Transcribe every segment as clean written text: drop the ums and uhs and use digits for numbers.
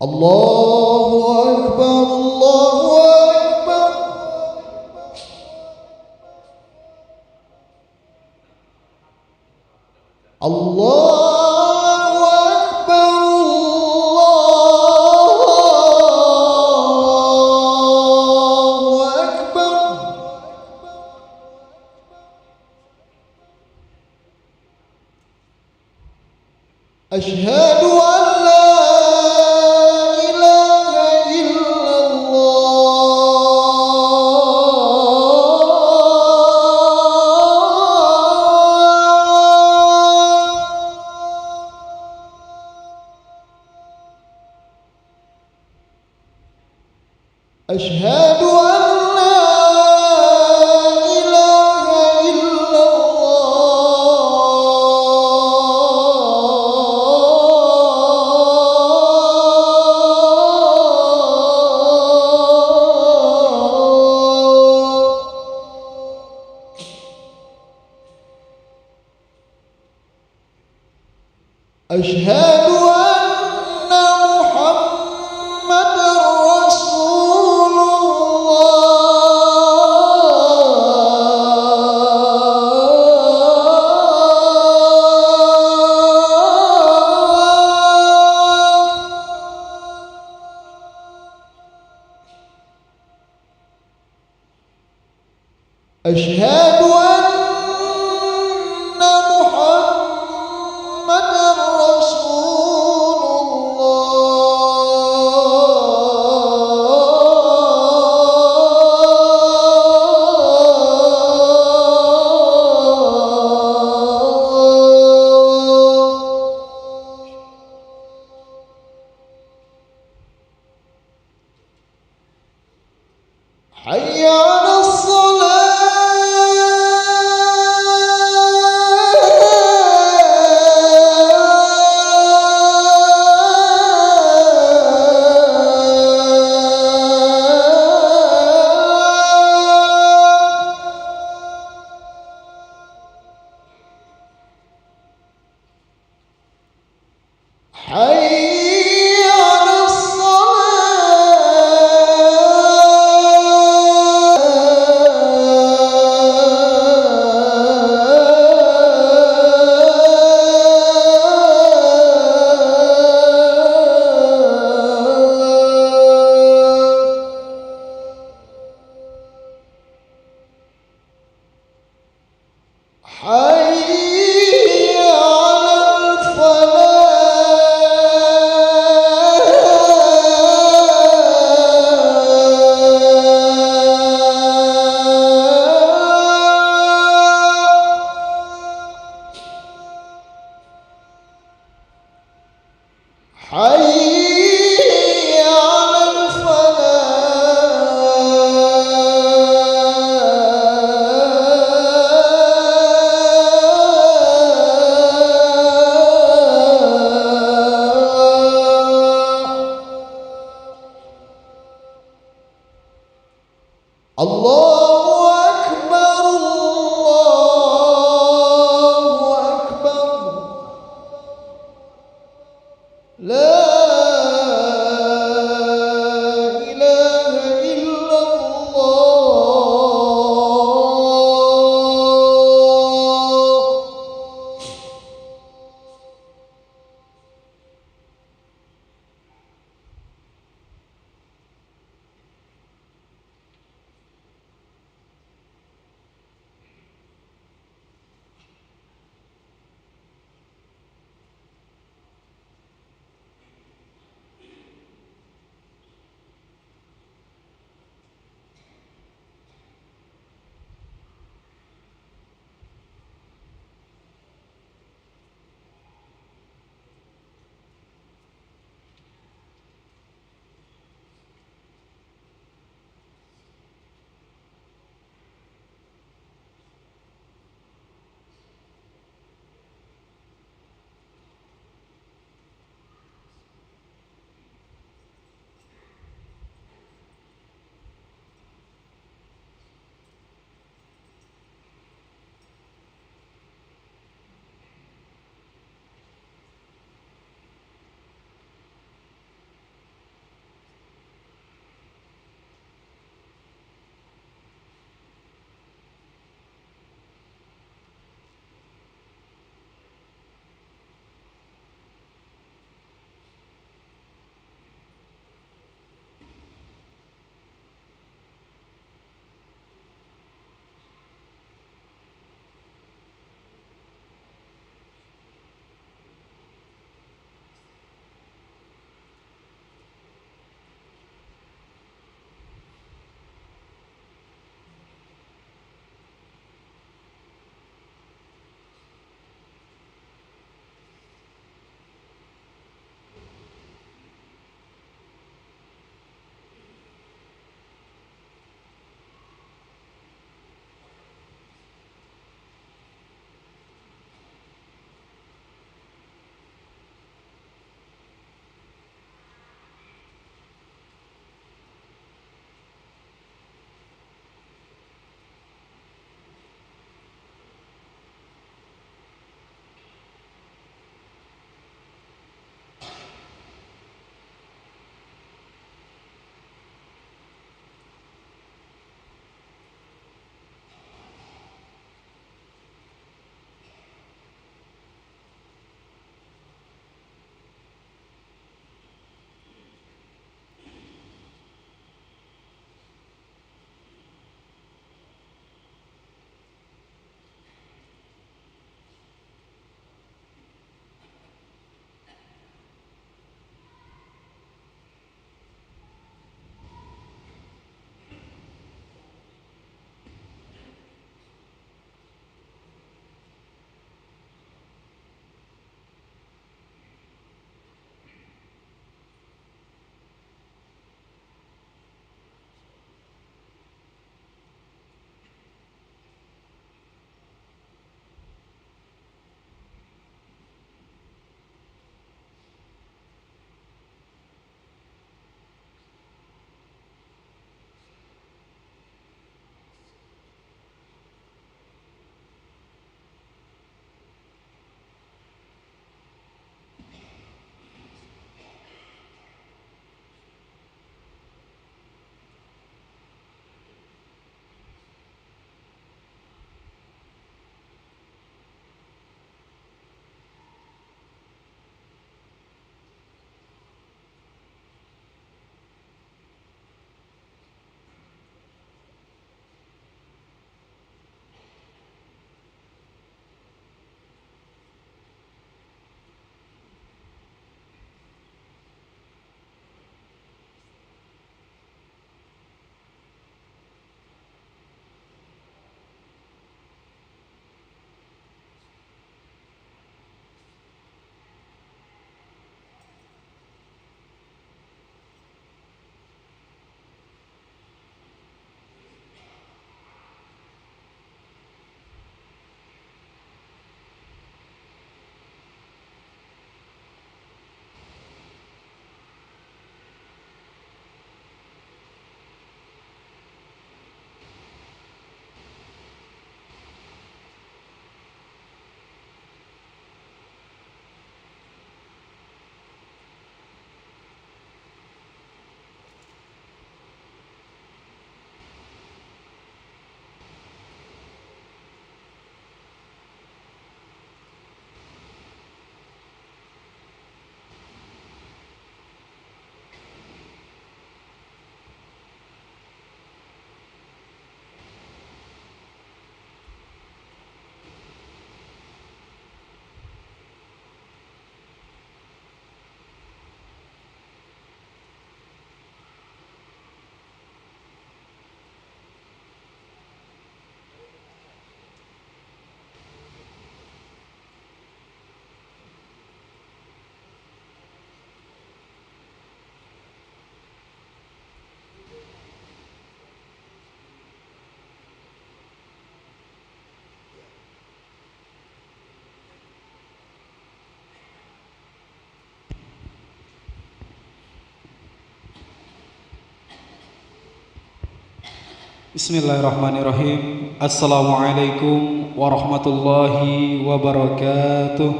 الله أكبر الله أكبر. الله أشهد أن لا إله إلا الله. أشهد أشهد أن محمدًا رسول الله. أشهد حي على Bismillahirrahmanirrahim. Assalamualaikum warahmatullahi wabarakatuh.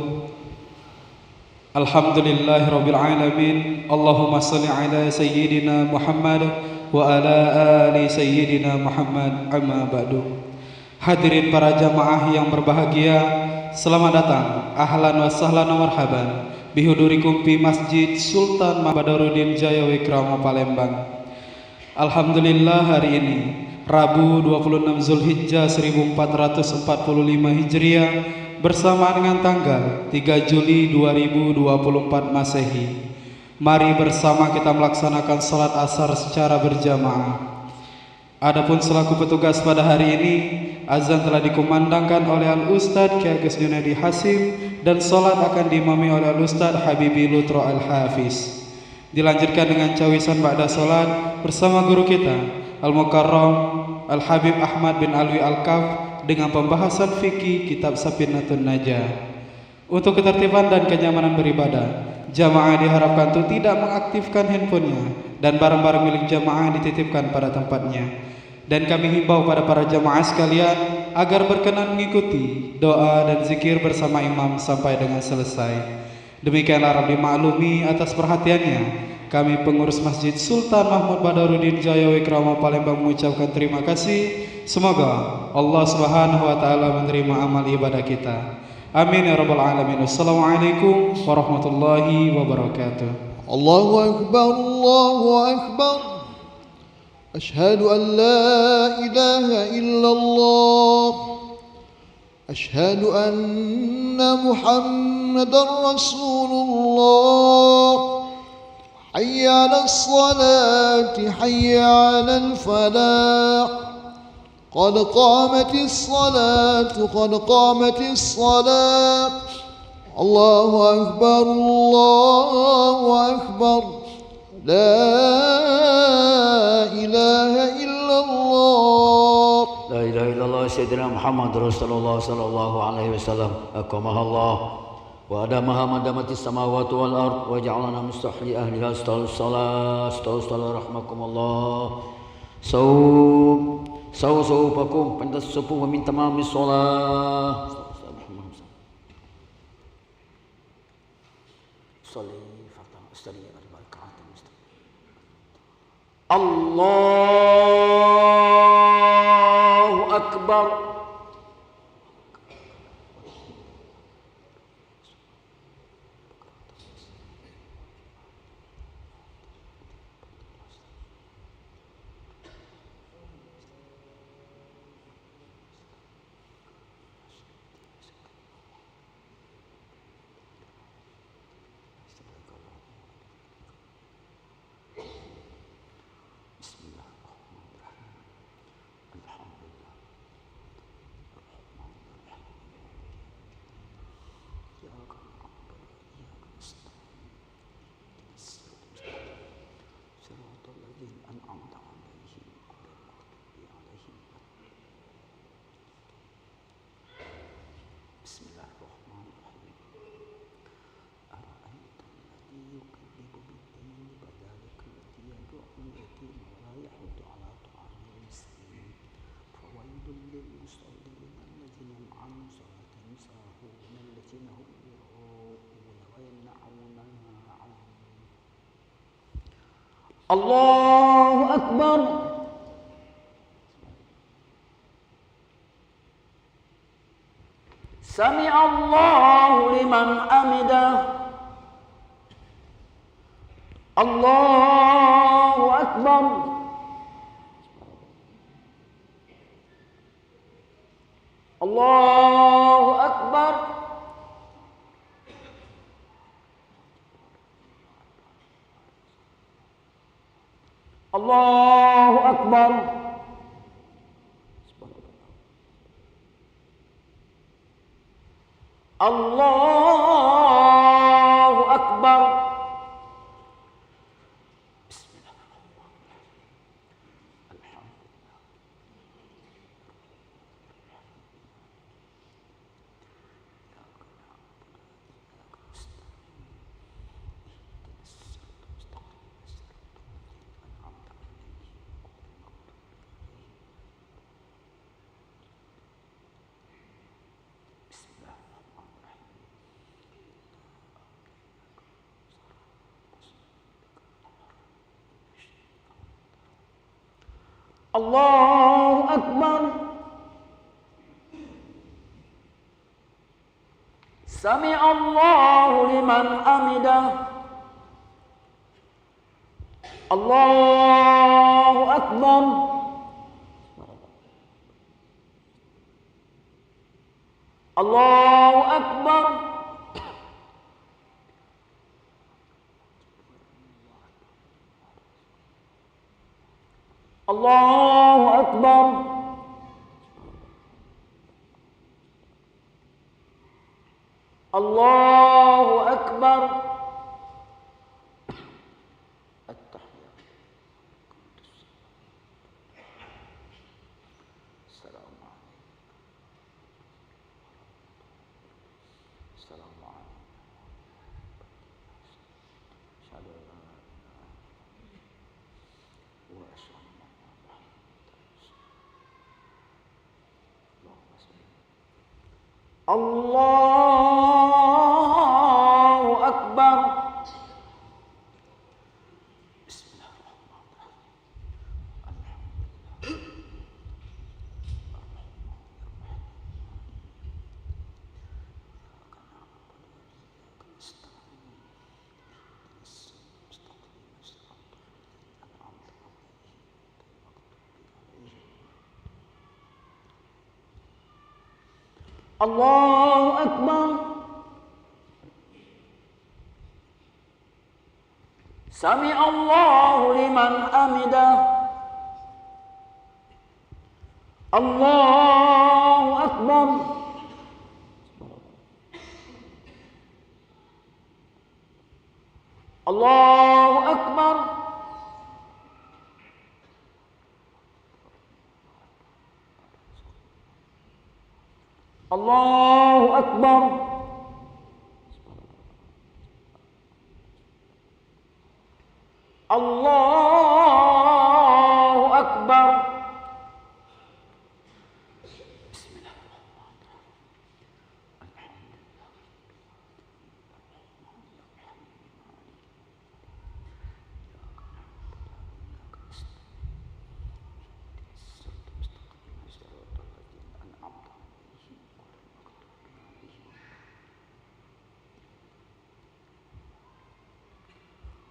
Alhamdulillahirabbil alamin. Allahumma shalli ala sayyidina Muhammad wa ala ali sayyidina Muhammad, amma ba'du. Hadirin para jamaah yang berbahagia, selamat datang, ahlan wa sahlan wa marhaban bihudurikum fi Masjid Sultan Mahbadarudin Jaya Wikrama Palembang. Alhamdulillah, hari ini Rabu 26 Zulhijjah 1445 Hijriah bersama dengan tanggal 3 Juli 2024 Masehi. Mari bersama kita melaksanakan salat asar secara berjamaah. Adapun selaku petugas pada hari ini, azan telah dikumandangkan oleh Al-Ustadz Kiai Agus Junaidi Hasim dan salat akan diimami oleh Al-Ustadz Habibi Lutro Al-Hafiz. Dilanjutkan dengan cawisan ba'da salat bersama guru kita Al-Mukarram Al-Habib Ahmad bin Alwi Al-Kaf dengan pembahasan fikih kitab Safinatun Najah. Untuk ketertiban dan kenyamanan beribadah, jamaah diharapkan untuk tidak mengaktifkan handphonenya dan barang-barang milik jamaah dititipkan pada tempatnya. Dan kami himbau pada para jamaah sekalian agar berkenan mengikuti doa dan zikir bersama imam sampai dengan selesai. Demikianlah harap dimaklumi atas perhatiannya. Kami pengurus Masjid Sultan Mahmud Badarudin Jaya Wikrama Palembang mengucapkan terima kasih. Semoga Allah Subhanahu wa taala menerima amal ibadah kita. Amin ya rabbal alamin. Wassalamualaikum warahmatullahi wabarakatuh. Allahu Akbar, Allahu Akbar. Ashhadu an la ilaha illallah. Ashhadu anna Muhammadar Rasulullah. حي على الصلاة حي على الفلاح قد قامت الصلاة قد قامت الصلاة الله أكبر الله أكبر لا إله إلا الله لا إله إلا الله سيدنا محمد رسول الله صلى الله عليه وسلم أكرمه الله وأدامها ما دامت السماوات والأرض وجعلنا مستحيي أهلها استووا الصلاة استووا الصلاة رحمكم الله سووا صفوفكم عند الصفوف ومن تمام الصلاة صلي الله أكبر. الله أكبر. سمع الله لمن حمده. الله أكبر. الله أكبر. الله أكبر. الله أكبر. Allahu Akbar. Sami Allahu liman hamidah. Allahu Akbar. Allahu Akbar. Allahu Akbar. Allahu Akbar. Allahu Akbar. Allahu Akbar. Sami Allahu liman hamidah. Allahu Akbar. Allahu Akbar. Allahu Akbar. Allahu Akbar.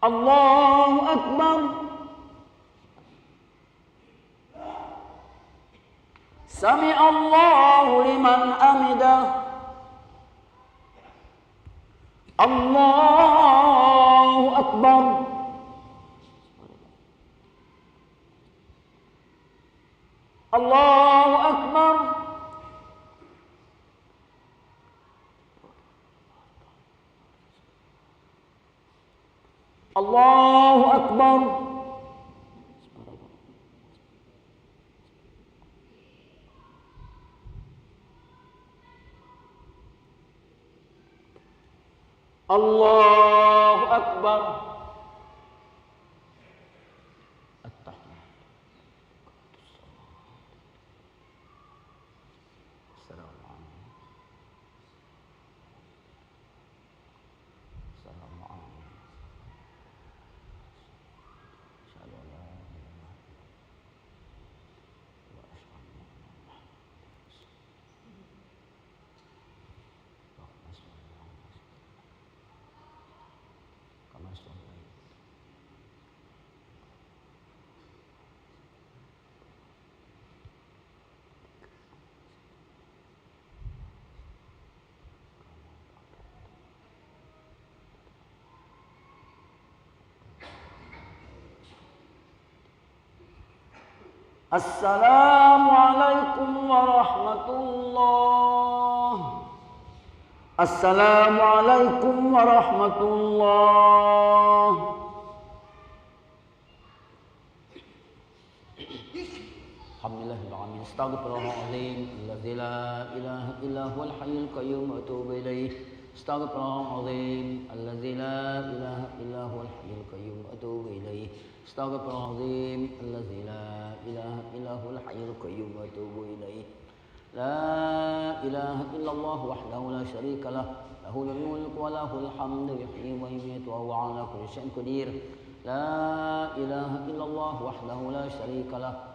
Allahu Akbar. Sami Allahu liman hamidah. Allahu Akbar. Allahu Akbar. Allahu Akbar. Allahu Akbar. Assalamualaikum warahmatullah. Assalamualaikum warahmatullah. Alhamdulillahirrahmanirrahim. Astaghfirullahaladzim. Alladzi la ilaha illa huwal hayyul qayyum wa atubu ilaih. Astaghfirullahaladzim. Alladzi la ilaha illa huwal hayyul qayyum wa atubu ilaih. Astaghfirullahaladzim. Alladzi la ilaha illa huwal hayyul qayyum wa atubu ilaih. La ilaha illallah wahdahu la syarika lah. Lahul mulku wa lahul hamdu yuhyi wa yumiitu wa huwa ala kulli syai'in qadir. La ilaha illallah wahdahu la syarika lah.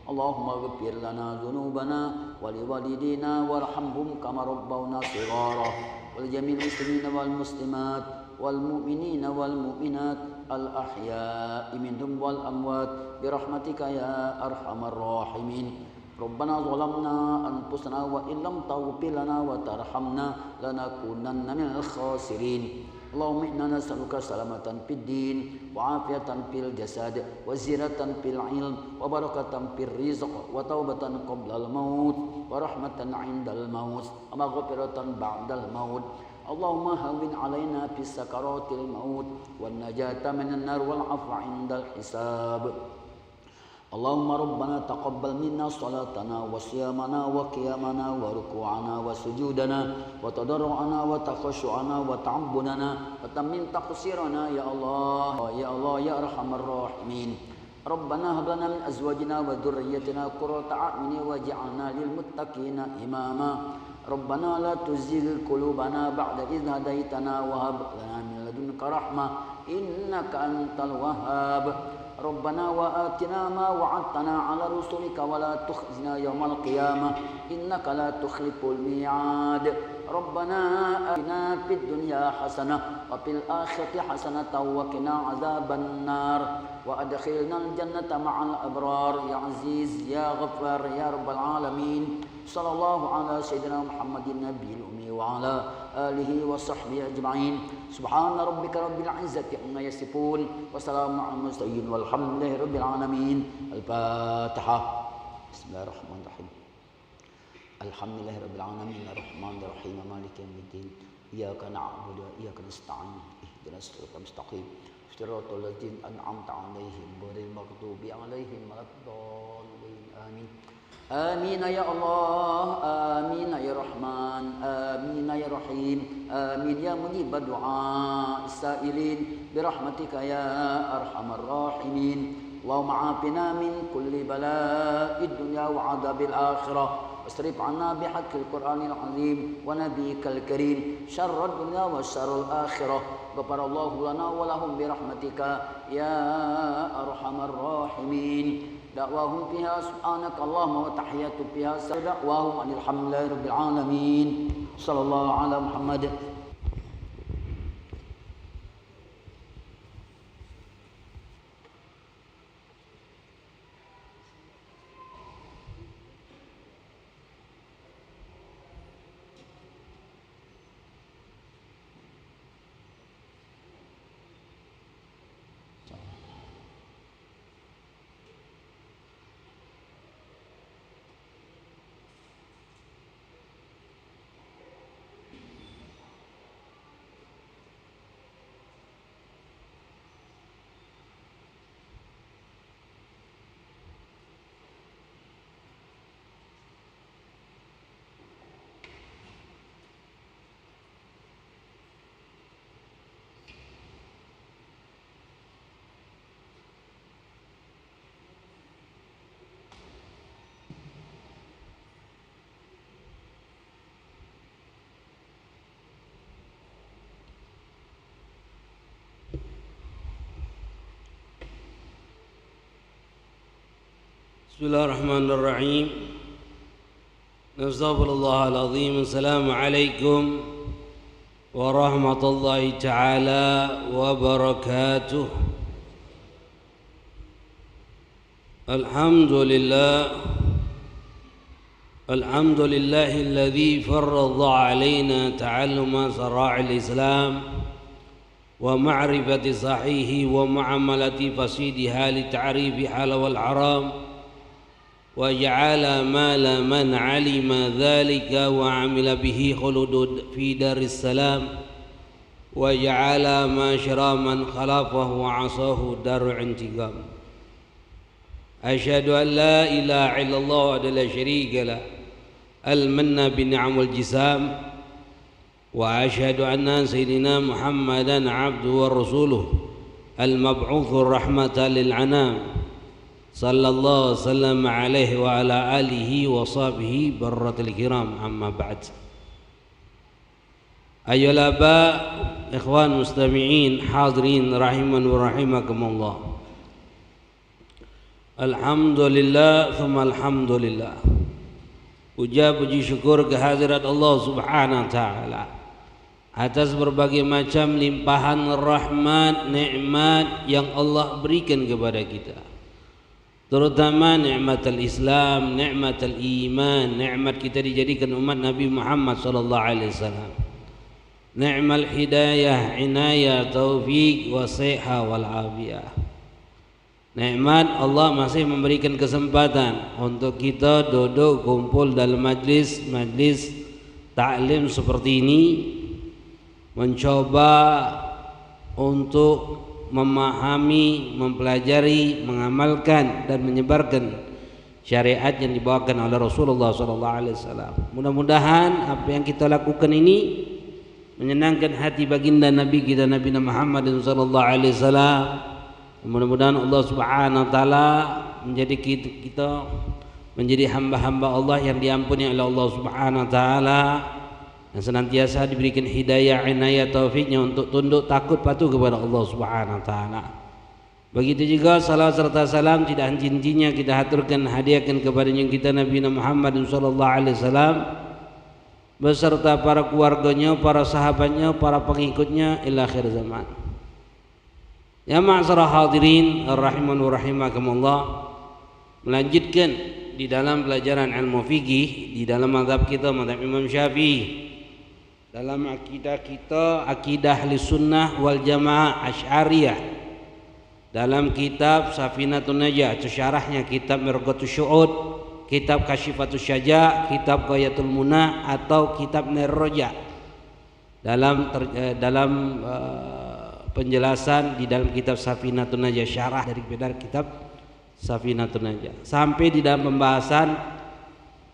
اللهم اغفر لنا ذنوبنا ولوالدينا وارحمهم كما ربونا صغارا ولجميع المسلمين والمسلمات والمؤمنين والمؤمنات الأحياء منهم والأموات برحمتك يا أرحم الراحمين ربنا ظلمنا أنفسنا وإن لم تغفر لنا وترحمنا لنكونن من الخاسرين اللهم إنا نسألك سلامة في الدين وعافية في الجسد وزينة في العلم وبركة في الرزق وتوبة قبل الموت ورحمة عند الموت ومغفرة بعد الموت اللهم هون علينا في سكرات الموت والنجاة من النار والعفو عند الحساب اللهم ربنا تقبل منا صلاتنا وصيامنا وقيامنا وركوعنا وسجودنا وتضرعنا وتخشعنا وتعبدنا وتمم تقصيرنا يا الله يا الله يا أرحم الراحمين ربنا هب لنا من أزواجنا وذريتنا قرة أعين واجعلنا للمتقين إماما ربنا لا تزغ قلوبنا بعد إذ هديتنا وهب لنا من لدنك رحمة إنك أنت الوهاب ربنا وآتنا ما وعدتنا على رسلك ولا تخزنا يوم القيامة إنك لا تخلف الميعاد ربنا آتنا في الدنيا حسنة وفي الآخرة حسنة وقنا عذاب النار وأدخلنا الجنة مع الأبرار يا عزيز يا غفار يا رب العالمين صلى الله على سيدنا محمد النبي الأمي وعلى آله وصحبه أجمعين سبحان ربك رب العزة عما يصفون وسلام على المرسلين والحمد لله رب العالمين الفاتحة بسم الله الرحمن الرحيم الحمد لله رب العالمين الرحمن الرحيم مالك يوم الدين إياك نعبد وإياك نستعين اهدنا الصراط المستقيم صراط الذين أنعمت عليهم غير المغضوب عليهم ولا الضالين آمين آمين يا الله آمين يا رحمن آمين يا رحيم آمين يا مجيب دعاء السائلين برحمتك يا أرحم الراحمين اللهم عافنا من كل بلاء الدنيا وعذاب الآخرة واصرف عنا بحق القرآن العظيم ونبيك الكريم شر الدنيا وشر الآخرة غفر الله لنا ولهم برحمتك يا أرحم الراحمين دعواهم فيها سبحانك اللهم وتحيات فيها دعواهم أن الحمد لله رب العالمين صلى الله على محمد بسم الله الرحمن الرحيم نستغفر الله العظيم السلام عليكم ورحمة الله تعالى وبركاته الحمد لله الذي فرض علينا تعلم شرائع الإسلام ومعرفة صحيح ومعاملة فسيدها لتعريف حلال والحرام وجعل مال من علم ذلك وعمل به خلود في دار السلام وجعل ما شرى من خلافه وعصاه دار انتقام أشهد أن لا إله إلا الله وحده لا شريك له المن بالنعم والجسام وأشهد أن سيدنا محمدا عبده ورسوله المبعوث رحمة للعنام صلى الله وسلم عليه وعلى آله وصحبه برة الكرام أما بعد أيها الآباء إخوان مستمعين حاضرين رحمن ورحمكم الله Alhamdulillah, thumma alhamdulillah. Puja puji syukur kehadirat Allah Subhanahu wa taala atas berbagai macam limpahan rahmat, nikmat yang Allah berikan kepada kita. Terutama nikmat al-Islam, nikmat al-iman, nikmat kita dijadikan umat Nabi Muhammad sallallahu alaihi wasallam. Ni'mal hidayah, inayah, taufik, wa siha wal afiyah. Nikmat Allah masih memberikan kesempatan untuk kita duduk kumpul dalam majlis taklim seperti ini, mencoba untuk memahami, mempelajari, mengamalkan dan menyebarkan syariat yang dibawakan oleh Rasulullah SAW. Mudah-mudahan apa yang kita lakukan ini menyenangkan hati baginda Nabi kita Nabi Muhammad SAW. Mudah-mudahan Allah Subhanahu wa taala menjadi kita menjadi hamba-hamba Allah yang diampuni oleh Allah Subhanahu wa taala, yang senantiasa diberikan hidayah, inayah, taufiknya untuk tunduk takut patuh kepada Allah Subhanahu wa taala. Begitu juga salawat serta salam tidak henti-hentinya kita haturkan, hadiahkan kepada yang kita Nabi Muhammad sallallahu alaihi wasallam beserta para keluarganya, para sahabatnya, para pengikutnya ila akhir zaman. Ya ma'asyarah hadirin rahimani wa rahimakumullah, melanjutkan di dalam pelajaran ilmu fikih di dalam mazhab kita, mazhab Imam Syafi'i. Dalam akidah kita, akidah Ahlussunnah wal Jamaah Asy'ariyah, dalam kitab Safinatun Najah atau syarahnya kitab Mirqatus Syu'ud, kitab Kasyifatus Syaja', kitab Ghayatul Munah atau kitab Nirroja. Dalam penjelasan di dalam kitab Safinatun Najah, syarah dari kitab Safinatun Najah, sampai di dalam pembahasan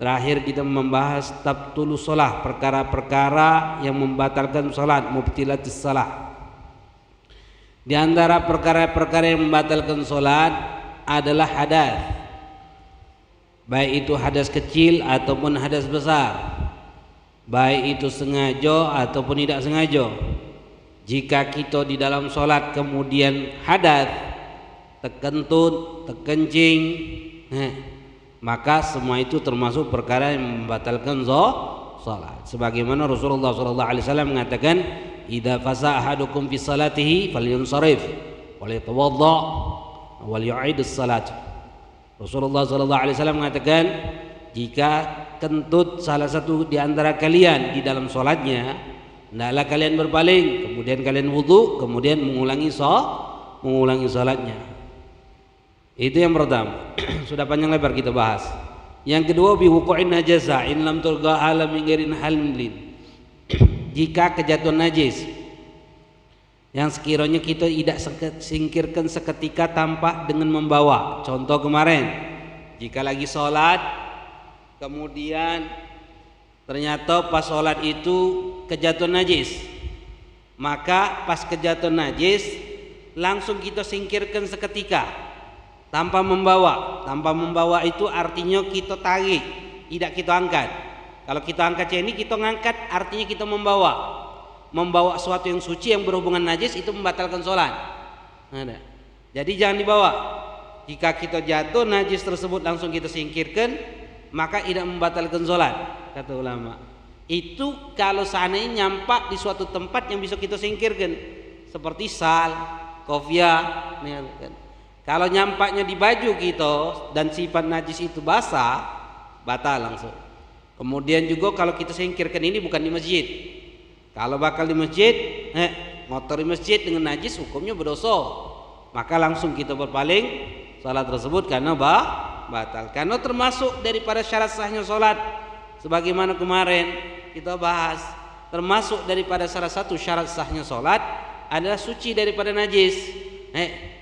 terakhir kita membahas tabtulus shalah, perkara-perkara yang membatalkan salat, mubtilatus salah. Di antara perkara-perkara yang membatalkan salat adalah hadas, baik itu hadas kecil ataupun hadas besar, baik itu sengaja ataupun tidak sengaja. Jika kita di dalam sholat kemudian hadas, terkentut, terkencing, maka semua itu termasuk perkara yang membatalkan sholat. Sebagaimana Rasulullah SAW mengatakan, "Idza fasa ahadukum fi salatihi falyunsarif wa liyatawadda wa liyu'idus salat." Rasulullah SAW mengatakan, jika kentut salah satu di antara kalian di dalam sholatnya, hendaklah kalian berpaling, kemudian kalian wudu, kemudian mengulangi salatnya. Itu yang pertama. Sudah panjang lebar kita bahas. Yang kedua, biwuqu'in najasa in lam tulqa ala min ghairin halin. Jika kejatuhan najis yang sekiranya kita tidak singkirkan seketika tanpa dengan membawa. Contoh kemarin, jika lagi sholat kemudian ternyata pas sholat itu kejatuhan najis, maka pas kejatuhan najis langsung kita singkirkan seketika tanpa membawa. Tanpa membawa itu artinya kita tarik, tidak kita angkat. Kalau kita angkat ini kita ngangkat, artinya kita membawa sesuatu yang suci yang berhubungan najis, itu membatalkan sholat. Jadi jangan dibawa. Jika kita jatuh najis tersebut langsung kita singkirkan, maka tidak membatalkan sholat, kata ulama. Itu kalau seandainya nyampak di suatu tempat yang bisa kita singkirkan, seperti sal, kofiah. Kalau nyampaknya di baju kita dan sifat najis itu basah, batal langsung. Kemudian juga kalau kita singkirkan ini bukan di masjid. Kalau bakal di masjid, motor di masjid dengan najis hukumnya berdosa, maka langsung kita berpaling salat tersebut karena batal. Karena termasuk daripada syarat sahnya salat, sebagaimana kemarin kita bahas, termasuk daripada salah satu syarat sahnya salat adalah suci daripada najis.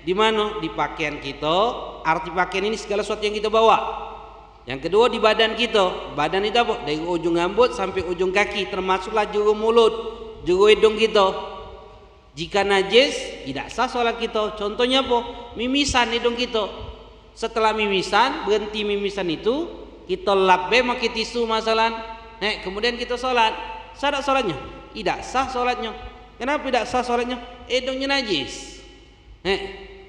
Di mana? Di pakaian kita. Arti pakaian ini segala sesuatu yang kita bawa. Yang kedua di badan kita. Badan itu apa? Dari ujung rambut sampai ujung kaki, termasuklah juga mulut, juga hidung kita. Jika najis tidak sah salat kita. Contohnya apa? Mimisan hidung kita. Setelah mimisan, berhenti mimisan itu, kita lap pakai tisu masalah. Kemudian kita sholat, sah tak sholatnya? Tidak sah sholatnya. Kenapa tidak sah sholatnya? Hidungnya najis.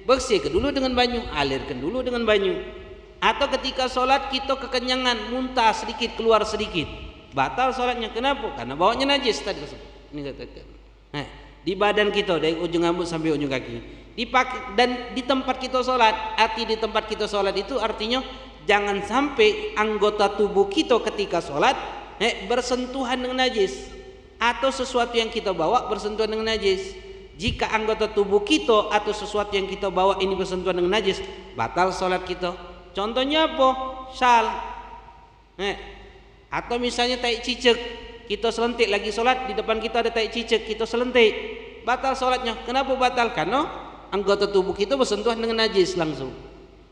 bersihkan dulu dengan banyu, alirkan dulu dengan banyu. Atau ketika sholat kita kekenyangan, muntah sedikit, keluar sedikit, batal sholatnya. Kenapa? Karena bawanya najis tadi tersebut. Ini katakan. Nah, di badan kita dari ujung rambut sampai ujung kaki. Dan di tempat kita sholat, arti di tempat kita sholat itu artinya jangan sampai anggota tubuh kita ketika sholat bersentuhan dengan najis, atau sesuatu yang kita bawa bersentuhan dengan najis. Jika anggota tubuh kita atau sesuatu yang kita bawa ini bersentuhan dengan najis, batal sholat kita. Contohnya apa? Syal, atau misalnya tai cicak, kita selentik lagi sholat, di depan kita ada tai cicak, kita selentik, batal sholatnya. Kenapa batal? Karena anggota tubuh kita bersentuhan dengan najis langsung.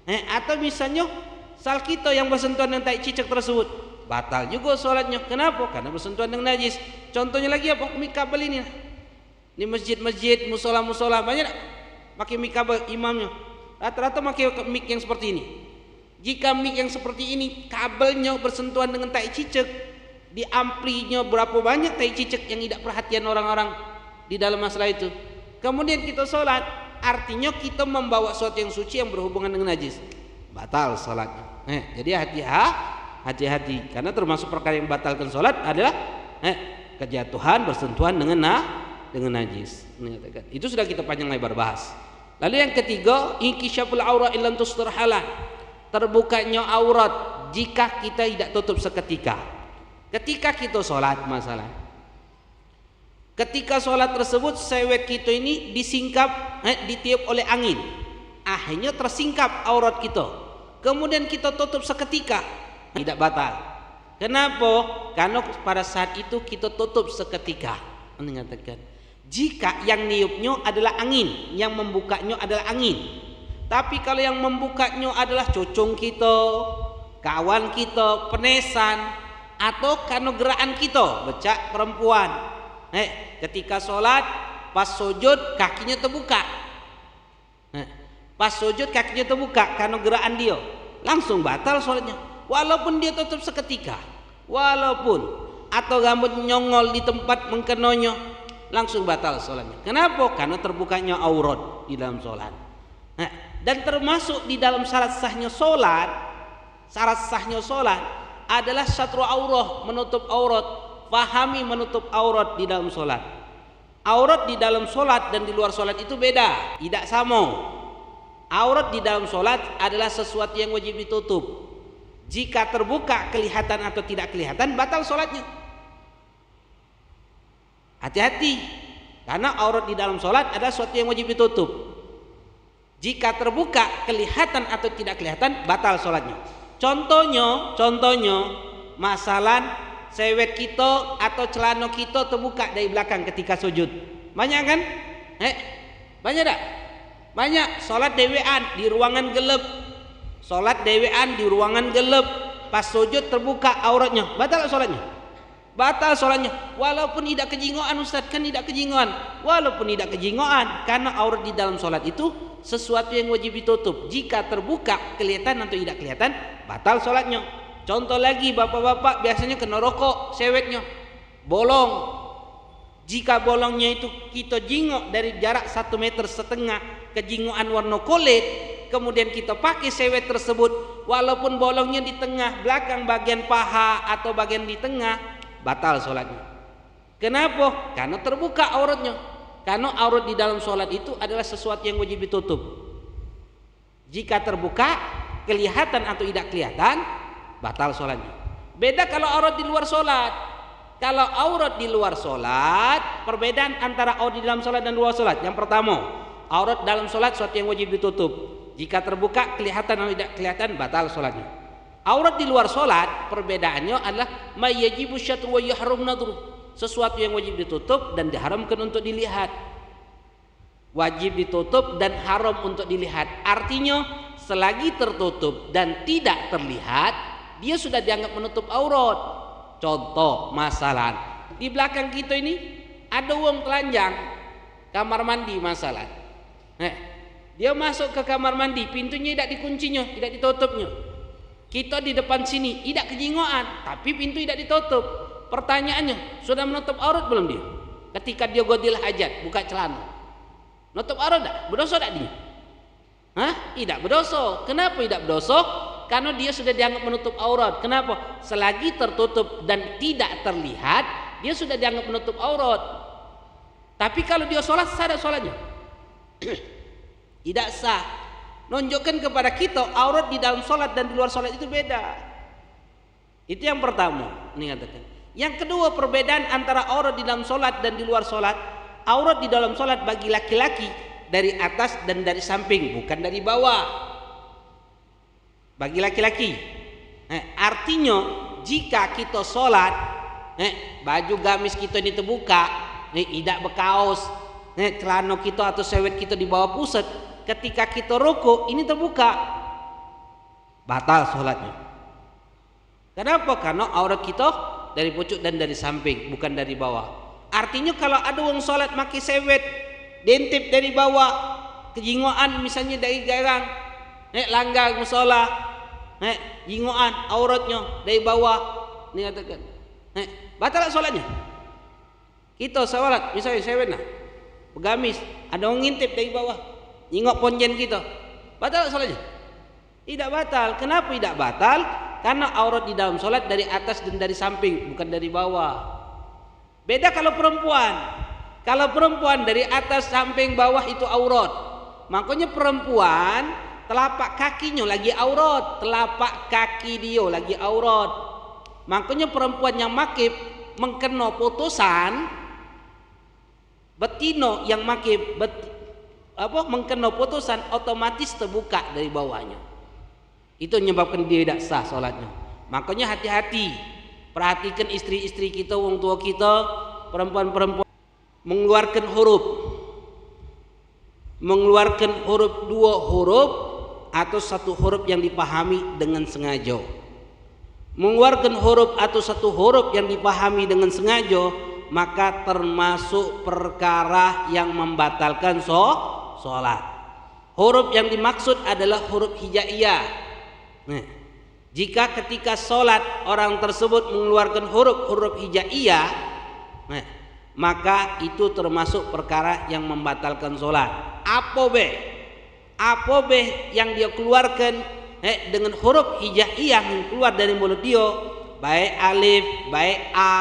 Atau misalnya sal kita yang bersentuhan dengan tai cicak tersebut, batal juga sholatnya. Kenapa? Karena bersentuhan dengan najis. Contohnya lagi apa? Mik kabel ini. Di masjid-masjid, musola-musola banyak pakai mik kabel imamnya. Rata-rata pakai mik yang seperti ini. Jika mik yang seperti ini kabelnya bersentuhan dengan tai cicak, di amplinya berapa banyak tai cicak yang tidak perhatian orang-orang di dalam masalah itu. Kemudian kita sholat, artinya kita membawa sesuatu yang suci yang berhubungan dengan najis, batal sholatnya. Jadi hati-hati, karena termasuk perkara yang batalkan sholat adalah kejatuhan bersentuhan dengan najis. Itu sudah kita panjang lebar bahas. Lalu yang ketiga, inkishaful aurat illam tustur halal, terbukanya aurat jika kita tidak tutup seketika. Ketika kita sholat, masalah ketika sholat tersebut sewet kita ini disingkap, ditiup oleh angin, akhirnya tersingkap aurat kita, kemudian kita tutup seketika, tidak batal. Kenapa? Karena pada saat itu kita tutup seketika. Mengatakan jika yang niupnya adalah angin, yang membukanya adalah angin. Tapi kalau yang membukanya adalah cucung kita, kawan kita, penesan, atau karena gerakan kita, becak perempuan, ketika sholat pas sujud kakinya terbuka, pas sujud kakinya terbuka karena gerakan dia, langsung batal sholatnya. Walaupun dia tutup seketika, walaupun atau rambut nyongol di tempat mengkenanya, langsung batal sholatnya. Kenapa? Karena terbukanya aurat di dalam sholat. Dan termasuk di dalam syarat sahnya sholat adalah satru aurah, menutup aurat. Pahami menutup aurat di dalam sholat. Aurat di dalam sholat dan di luar sholat itu beda, tidak sama. Aurat di dalam sholat adalah sesuatu yang wajib ditutup. Jika terbuka kelihatan atau tidak kelihatan, batal sholatnya. Hati-hati, karena aurat di dalam sholat adalah sesuatu yang wajib ditutup. Jika terbuka kelihatan atau tidak kelihatan, batal sholatnya. Contohnya masalah sewet kita atau celana kita terbuka dari belakang ketika sujud. Banyak kan? Banyak tak? Banyak. Sholat dewean di ruangan gelap, pas sujud terbuka auratnya, batal sholatnya. Batal sholatnya. Walaupun tidak kejingoan, Ustaz, kan tidak kejingoan. Walaupun tidak kejingoan, karena aurat di dalam sholat itu sesuatu yang wajib ditutup. Jika terbuka kelihatan atau tidak kelihatan, batal sholatnya. Contoh lagi, bapak-bapak biasanya kena rokok sewetnya, bolong. Jika bolongnya itu kita jingok dari jarak 1,5 meter, kejingoan warna kulit, kemudian kita pakai sewet tersebut, walaupun bolongnya di tengah, belakang bagian paha atau bagian di tengah, batal sholatnya. Kenapa? Karena terbuka auratnya. Karena aurat di dalam sholat itu adalah sesuatu yang wajib ditutup. Jika terbuka, kelihatan atau tidak kelihatan, batal sholatnya. Beda kalau aurat di luar sholat. Kalau aurat di luar sholat, perbedaan antara aurat di dalam sholat dan luar sholat. Yang pertama, aurat dalam sholat sesuatu yang wajib ditutup. Jika terbuka, kelihatan atau tidak kelihatan, batal sholatnya. Aurat di luar sholat, perbedaannya adalah ma yajibu syatru wa yahrum nadru, sesuatu yang wajib ditutup dan diharamkan untuk dilihat. Wajib ditutup dan haram untuk dilihat. Artinya, selagi tertutup dan tidak terlihat, dia sudah dianggap menutup aurat. Contoh masalah, di belakang kita ini ada uang telanjang, kamar mandi masalah. Dia masuk ke kamar mandi, pintunya tidak dikuncinya, tidak ditutupnya. Kita di depan sini tidak kejingoan, tapi pintu tidak ditutup. Pertanyaannya, sudah menutup aurat belum dia? Ketika dia godil hajat, buka celana, nutup aurat tak? Berdosa tak dia? Tidak berdosa. Kenapa tidak berdosa? Karena dia sudah dianggap menutup aurat. Kenapa? Selagi tertutup dan tidak terlihat, dia sudah dianggap menutup aurat. Tapi kalau dia sholat, sah ada sholatnya? Tidak sah. Nunjukkan kepada kita aurat di dalam sholat dan di luar sholat itu beda. Itu yang pertama. Ini katakan. Yang kedua, perbedaan antara aurat di dalam sholat dan di luar sholat. Aurat di dalam sholat bagi laki-laki dari atas dan dari samping, bukan dari bawah. Bagi laki-laki. Artinya jika kita sholat, baju gamis kita ini terbuka, tidak berkaos, celana kita atau sewet kita di bawah pusat, ketika kita rukuk ini terbuka, batal sholatnya. Kenapa? Karena aurat kita dari pucuk dan dari samping, bukan dari bawah. Artinya kalau ada orang sholat pakai sewet, dentip dari bawah, kejingoan misalnya dari garang, langgar musola, jingoan auratnya dari bawah, ini katakan, batal sholatnya. Kita sholat misalnya sewet gamis, ada orang ngintip dari bawah, jingok ponjen kita, batal sholatnya? Tidak batal. Kenapa tidak batal? Karena aurat di dalam sholat dari atas dan dari samping, bukan dari bawah. Beda kalau perempuan. Kalau perempuan dari atas, samping, bawah itu aurat. Makanya perempuan telapak kakinya lagi aurat, telapak kaki dia lagi aurat. Makanya perempuan yang makib mengkena putusan, betino yang makib mengkena putusan otomatis terbuka dari bawahnya. Itu menyebabkan dia tidak sah sholatnya. Makanya hati-hati. Perhatikan istri-istri kita, orang tua kita, perempuan-perempuan mengeluarkan huruf dua huruf atau satu huruf yang dipahami dengan sengaja. Mengeluarkan huruf atau satu huruf yang dipahami dengan sengaja, maka termasuk perkara yang membatalkan sholat. Huruf yang dimaksud adalah huruf hijaiyah. Jika ketika sholat orang tersebut mengeluarkan huruf hijaiyah, maka itu termasuk perkara yang membatalkan sholat. Apa yang dia keluarkan dengan huruf hijaiyah yang keluar dari mulut dia, baik alif, baik a,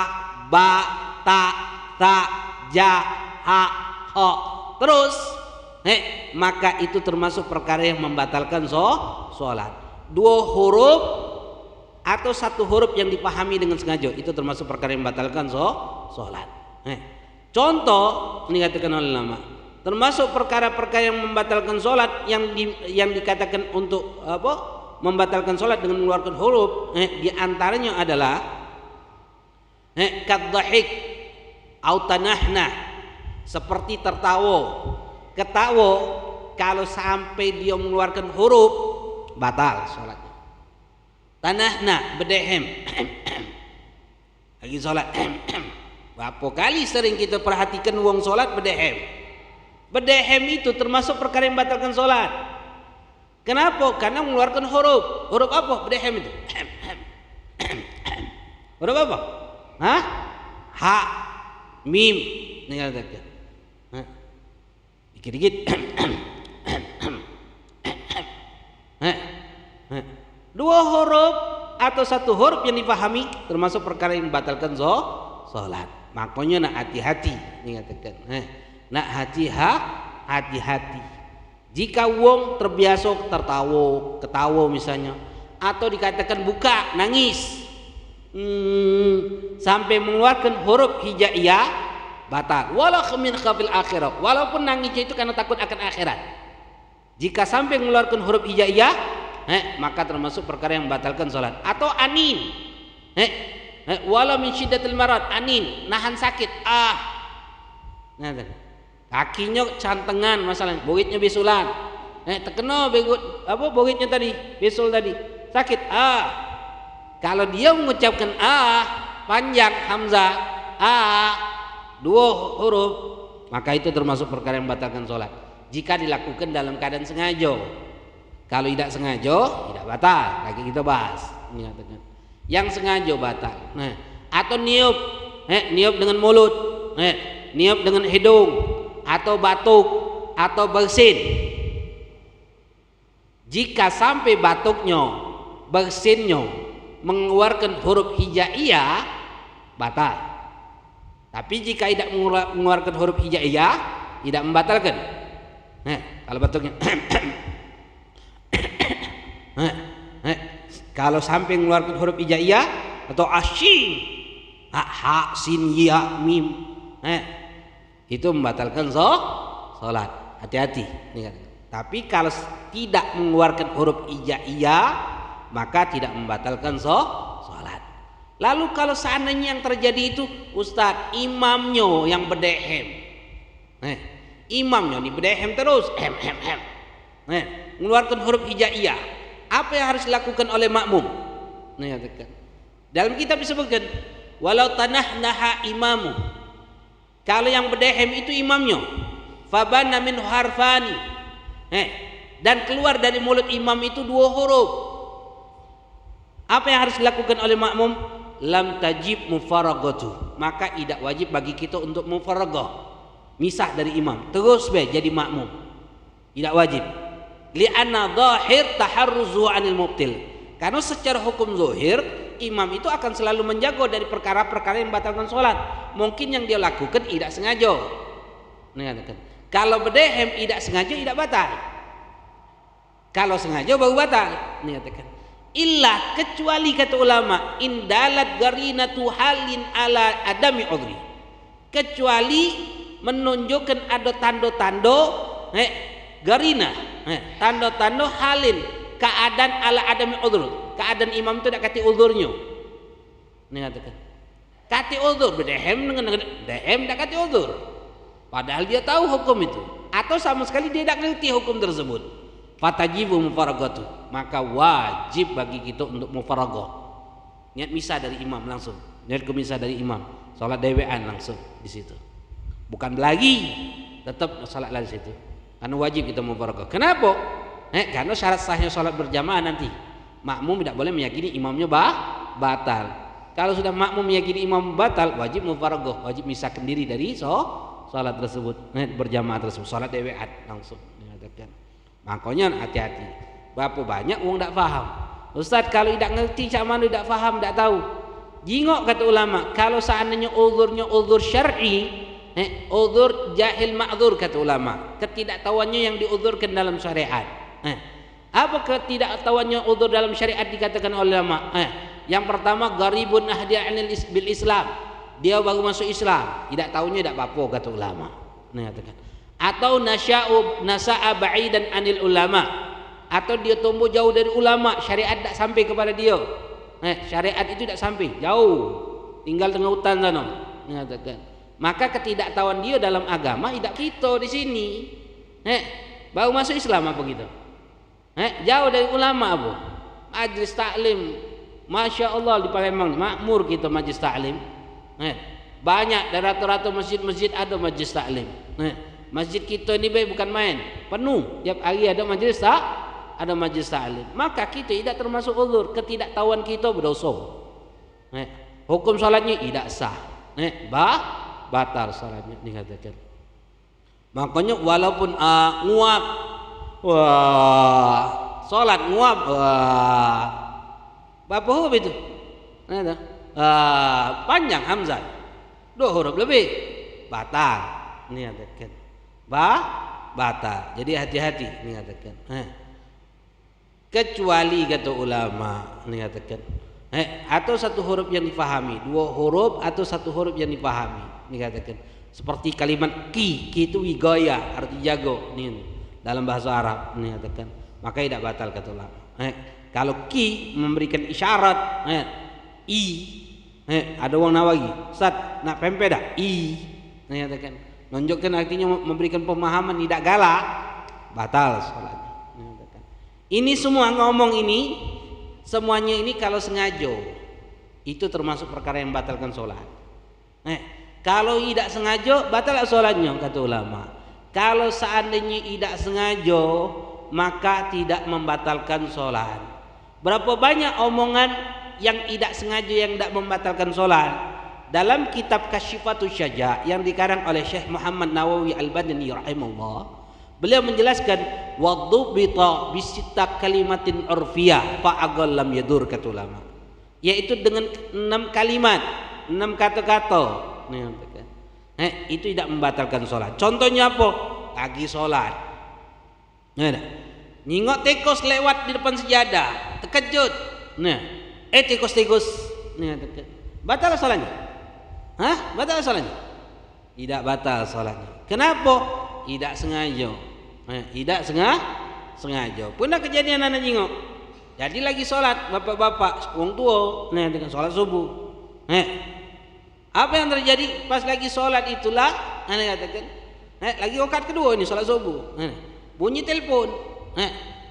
ba, ta, ta, ja, ha, ho, terus, maka itu termasuk perkara yang membatalkan sholat. Dua huruf atau satu huruf yang dipahami dengan sengaja, itu termasuk perkara yang membatalkan sholat. Contoh ini dikatakan oleh ulama, termasuk perkara-perkara yang membatalkan sholat yang dikatakan untuk membatalkan sholat dengan mengeluarkan huruf, di antaranya adalah kadzahik au tanahna, seperti tertawa. Ketawa kalau sampai dia mengeluarkan huruf, batal sholatnya. Tanahna, berdehem, lagi sholat. Berapa kali sering kita perhatikan uang sholat berdehem. Berdehem itu termasuk perkara yang membatalkan sholat. Kenapa? Karena mengeluarkan huruf. Huruf apa? Berdehem itu. Huruf apa? Ha, mim. Tinggal kata. Dikit-dikit. Dua huruf atau satu huruf yang dipahami termasuk perkara yang membatalkan sholat. Makanya nak hati-hati, ini katakan. Nak hati-hati. Jika wong terbiasa ketawa misalnya, atau dikatakan buka, nangis, sampai mengeluarkan huruf hijaiyah, batal. Walau min khafil akhirat, walaupun nangisnya itu karena takut akan akhirat. Jika sampai mengeluarkan huruf hijaiyah, maka termasuk perkara yang membatalkan sholat. Atau anin, walau min syiddatil marad, anin, nahan sakit, kakinya cantengan masalahnya, bogitnya bisulan, terkena bogitnya tadi, bisul tadi, sakit, kalau dia mengucapkan panjang hamzah, dua huruf, maka itu termasuk perkara yang membatalkan sholat. Jika dilakukan dalam keadaan sengaja. Kalau tidak sengaja, tidak batal. Lagi kita bahas. Yang sengaja batal. Atau niup dengan mulut, niup dengan hidung, atau batuk, atau bersin. Jika sampai batuknya, bersinnya mengeluarkan huruf hijaiyah, batal. Tapi jika tidak mengeluarkan huruf hijaiyah, tidak membatalkan. Nah, kalau batuknya kalau sampai mengeluarkan huruf hijaiyah atau asying, ha sin ya mim, itu membatalkan salat. Hati-hati. Tapi kalau tidak mengeluarkan huruf hijaiyah, maka tidak membatalkan salat. Lalu kalau seandainya yang terjadi itu, Ustadz, imamnya yang berdehem, imamnya nih berdehem terus, mengeluarkan huruf hijaiyah, apa yang harus dilakukan oleh makmum? Dalam kitab disebutkan, walau tanahnaha imamu, kalau yang berdehem itu imamnya, fabana min harfani, dan keluar dari mulut imam itu 2 huruf, apa yang harus dilakukan oleh makmum? Lam tajib mufaragatu, maka tidak wajib bagi kita untuk mufaragah, misah dari imam, terus jadi makmum, tidak wajib. Li'anna zahir taharruzu 'anil mubtil, karena secara hukum zahir imam itu akan selalu menjaga dari perkara-perkara yang membatalkan sholat. Mungkin yang dia lakukan tidak sengaja. Kalau berdehem tidak sengaja tidak batal. Kalau sengaja baru batal. Illa, kecuali kata ulama, indalat garinatu halin ala adami udhri, kecuali menunjukkan ada tanda-tanda garina, tanda-tanda halin, keadaan ala adami udhur, keadaan imam itu tidak kati udhurnya. Ini katakan kati udhur, berdehem dengan dehem tidak kati udhur, padahal dia tahu hukum itu, atau sama sekali dia tidak ngerti hukum tersebut. Fatajibu mufaragatu, maka wajib bagi kita untuk mufaragah, niat misah dari imam langsung, niat kemisah dari imam, sholat dewean langsung di situ, bukan lagi tetap sholat lagi situ, karena wajib kita mufaragah. Kenapa? Karena syarat sahnya sholat berjamaah nanti makmum tidak boleh meyakini imamnya batal. Kalau sudah makmum meyakini imam batal, wajib mufaragah, wajib misahkan diri dari sholat tersebut, berjamaah tersebut, sholat dewean langsung. Makanya hati-hati. Berapa banyak orang tidak faham. Ustaz, kalau tidak ngerti cak mana tidak faham, tidak tahu. Jingok kata ulama, kalau seandainya uzurnya uzur syar'i, uzur jahil ma'dzur kata ulama, ketidaktahuannya yang diuzurkan dalam syariat. Apa ketidaktahuannya uzur dalam syariat dikatakan oleh ulama? Yang pertama, gharibun ahdiya bil Islam, dia baru masuk Islam, tidak tahunya tidak apa-apa kata ulama. Nah, katakan. Atau nasa'a ba'idan anil ulama, atau dia tumbuh jauh dari ulama, syariat tidak sampai kepada dia. Syariat itu tidak sampai, jauh, tinggal tengah hutan sana. Maka ketidaktahuan dia dalam agama tidak kita di sini. Baru masuk Islam apa gitu? Jauh dari ulama apa? Majlis taklim, masya Allah di Palembang makmur kita majlis taklim. Banyak dari rata-rata masjid-masjid ada majlis taklim. Masjid kita ini bukan main, penuh tiap hari ada majlis taklim. Maka kita tidak termasuk uzur, ketidaktahuan kita berdosa. Hukum salatnya tidak sah, batal salatnya dikatakan. Makanya walaupun nguap, salat nguap, berapa huruf itu? Panjang hamzah, 2 huruf lebih, batal. Ini katakan. Batal. Jadi hati-hati ini katakan. Kecuali kata ulama ini katakan. Atau 1 huruf yang difahami, 2 huruf atau 1 huruf yang difahami ini katakan. Seperti kalimat ki itu wigaya, arti jago ini dalam bahasa Arab ini katakan. Maka tidak batal kata ulama. Kalau ki memberikan isyarat, i, ada orang nawagi, Ustaz nak pempek dah, i, ini katakan. Menunjukkan artinya memberikan pemahaman tidak galak, batal sholatnya. Ini semua ngomong ini, semuanya ini kalau sengaja itu termasuk perkara yang batalkan sholat. Kalau tidak sengaja batal sholatnya kata ulama. Kalau seandainya tidak sengaja maka tidak membatalkan sholat. Berapa banyak omongan yang tidak sengaja yang tidak membatalkan sholat. Dalam kitab Kasyifatus Syaja' yang dikarang oleh Syekh Muhammad Nawawi Al-Badani rahimahullah, Beliau menjelaskan wadubita bisitta kalimatin urfiyah fa lam yadur, kata ulama, yaitu dengan 6 kalimat, 6 kata-kata. Itu tidak membatalkan sholat. Contohnya apa? Lagi sholat, nyingok tikus lewat di depan sejadah, terkejut, tikus, batal sholatnya? Batal sholatnya? Tidak batal sholatnya. Kenapa? Tidak sengaja. Tidak sengaja. Pernah kejadian anak nyingok. Jadi lagi sholat, bapak-bapak, wong tua, dengan sholat subuh. Apa yang terjadi pas lagi sholat itulah, anak katakan, lagi waktu kedua ini sholat subuh. Bunyi telepon,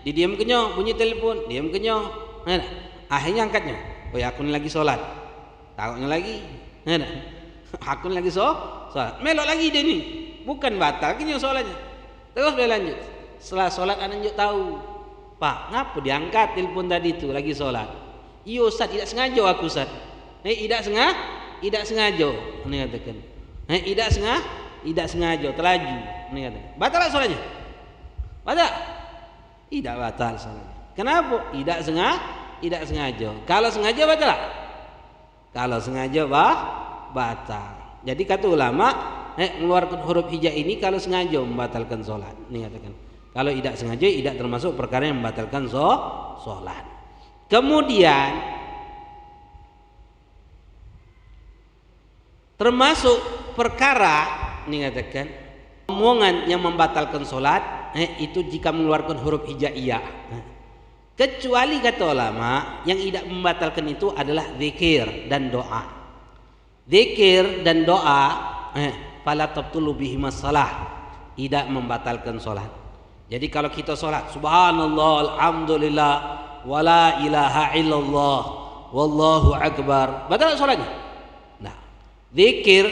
didiam kenyo, bunyi telepon, diam kenyo. Akhirnya angkatnya. Oh ya, aku ini lagi sholat. Takutnya lagi, aku ini lagi sholat. Melok lagi dia ni, bukan batal kenyo sholatnya. Terus dia lanjut. Setelah sholat anak tahu, Pak, ngapa diangkat telepon tadi itu lagi sholat? Iya Ustaz, tidak sengaja aku Ustaz. Tidak sengaja. Ini katakan. Tidak sengaja, terlaju. Ini katakan. Batal tak sholatnya? Batal? Tidak batal sholatnya. Kenapa? Tidak sengaja. Kalau sengaja batal tak? Kalau sengaja batal. Jadi kata ulama, mengeluarkan huruf hija ini kalau sengaja membatalkan sholat. Ini katakan. Kalau tidak sengaja, tidak termasuk perkara yang membatalkan sholat. Kemudian termasuk perkara ini katakan omongan yang membatalkan sholat, itu jika mengeluarkan huruf hijaiyah. Kecuali kata ulama yang tidak membatalkan itu adalah zikir dan doa. Zikir dan doa fala tabtulu bihi masalah, tidak membatalkan sholat. Jadi kalau kita sholat subhanallah alhamdulillah wala ilaha illallah wallahu akbar, batal sholatnya? Nah, zikir